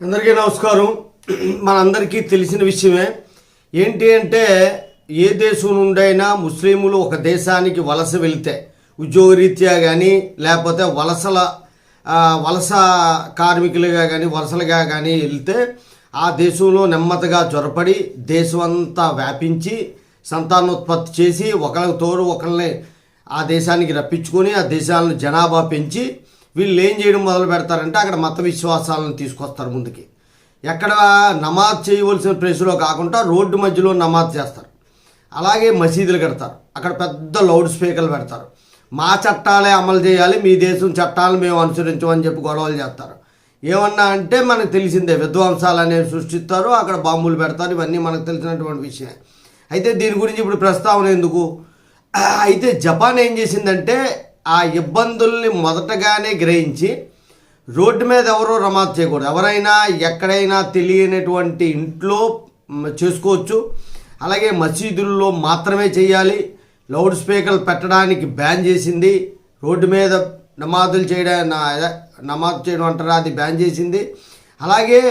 అందరికీ నమస్కారం. మనందరికీ తెలిసిన విషయమే ఏంటి అంటే, ఏ దేశం నుండైనా ముస్లింలు ఒక దేశానికి వలస వెళితే ఉద్యోగరీత్యా కానీ లేకపోతే వలస కార్మికులుగా కానీ వలసలుగా కానీ వెళ్తే ఆ దేశంలో నెమ్మదిగా జ్వరపడి దేశం అంతా వ్యాపించి సంతానోత్పత్తి చేసి ఒకరికి తోడు ఒకరిని ఆ దేశానికి రప్పించుకొని ఆ దేశాలను జనాభా పెంచి వీళ్ళు ఏం చేయడం మొదలు పెడతారంటే అక్కడ మత విశ్వాసాలను తీసుకొస్తారు ముందుకి. ఎక్కడ నమాజ్ చేయవలసిన ప్లేస్లో కాకుండా రోడ్డు మధ్యలో నమాజ్ చేస్తారు. అలాగే మసీదులు కడతారు, అక్కడ పెద్ద లౌడ్ స్పీకర్లు పెడతారు. మా చట్టాలే అమలు చేయాలి, మీ దేశం చట్టాలను మేము అనుసరించమని చెప్పి గొడవలు చేస్తారు. ఏమన్నా అంటే మనకు తెలిసిందే, విధ్వంసాలు అనేవి సృష్టిస్తారు, అక్కడ బాంబులు పెడతారు. ఇవన్నీ మనకు తెలిసినటువంటి విషయమే. అయితే దీని గురించి ఇప్పుడు ప్రస్తావన ఎందుకు? అయితే జపాన్ ఏం చేసిందంటే ఆ ఇబ్బందుల్ని మొదటగానే గ్రహించి రోడ్డు మీద ఎవరో నమాజ్ చేయకూడదు, ఎవరైనా ఎక్కడైనా తెలియనటువంటి ఇంట్లో చేసుకోవచ్చు, అలాగే మసీదుల్లో మాత్రమే చేయాలి, లౌడ్ స్పీకర్లు పెట్టడానికి బ్యాన్ చేసింది, రోడ్డు మీద నమాజ్ చేయడం అంటారా అది బ్యాన్ చేసింది. అలాగే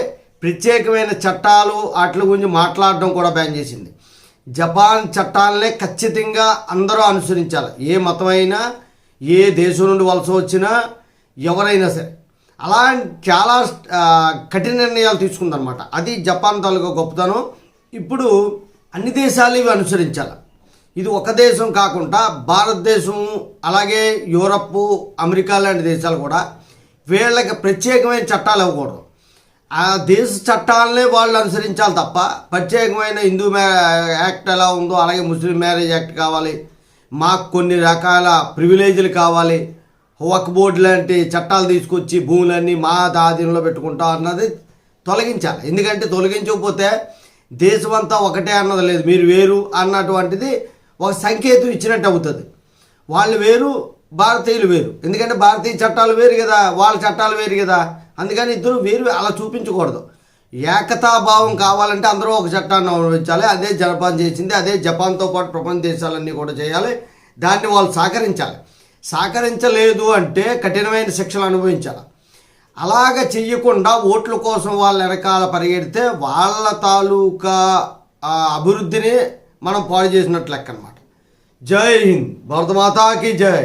ప్రత్యేకమైన చట్టాలు వాటి గురించి మాట్లాడడం కూడా బ్యాన్ చేసింది. జపాన్ చట్టాలనే ఖచ్చితంగా అందరూ అనుసరించాలి, ఏ మతమైనా ఏ దేశం నుండి వలస వచ్చినా ఎవరైనా సరే. అలా చాలా కఠిన నిర్ణయాలు తీసుకుందనమాట. అది జపాన్ తాలూకా గొప్పతనం. ఇప్పుడు అన్ని దేశాలు ఇవి అనుసరించాలి. ఇది ఒక దేశం కాకుండా భారతదేశం, అలాగే యూరప్, అమెరికా లాంటి దేశాలు కూడా వీళ్ళకి ప్రత్యేకమైన చట్టాలు ఇవ్వకూడదు. ఆ దేశ చట్టాలనే వాళ్ళు అనుసరించాలి తప్ప ప్రత్యేకమైన హిందూ యాక్ట్ ఎలా ఉందో అలాగే ముస్లిం మ్యారేజ్ యాక్ట్ కావాలి, మాకు కొన్ని రకాల ప్రివిలేజీలు కావాలి, వక్ఫ్ బోర్డు లాంటి చట్టాలు తీసుకొచ్చి భూములన్నీ మా ఆధీనంలో పెట్టుకుంటాం అన్నది తొలగించాలి. ఎందుకంటే తొలగించకపోతే దేశం అంతా ఒకటే అన్నది లేదు, మీరు వేరు అన్నటువంటిది ఒక సంకేతం ఇచ్చినట్టు అవుతుంది. వాళ్ళు వేరు, భారతీయులు వేరు. ఎందుకంటే భారతీయ చట్టాలు వేరు కదా, వాళ్ళ చట్టాలు వేరు కదా, అందుకని ఇద్దరు వేరు అలా చూపించకూడదు. ఏకతాభావం కావాలంటే అందరూ ఒక చట్టాన్ని అనుభవించాలి. అదే జపాన్ చేసింది, అదే జపాన్తో పాటు ప్రపంచ దేశాలన్నీ కూడా చేయాలి. దాన్ని వాళ్ళు సహకరించాలి. సహకరించలేదు అంటే కఠినమైన శిక్షలు అనుభవించాలి. అలాగ చెయ్యకుండా ఓట్ల కోసం వాళ్ళ వెనకాల పరిగెడితే వాళ్ళ తాలూకా అభివృద్ధిని మనం పాడు చేసినట్లు లెక్క అనమాట. జై హింద్, భారత మాతాకి జై.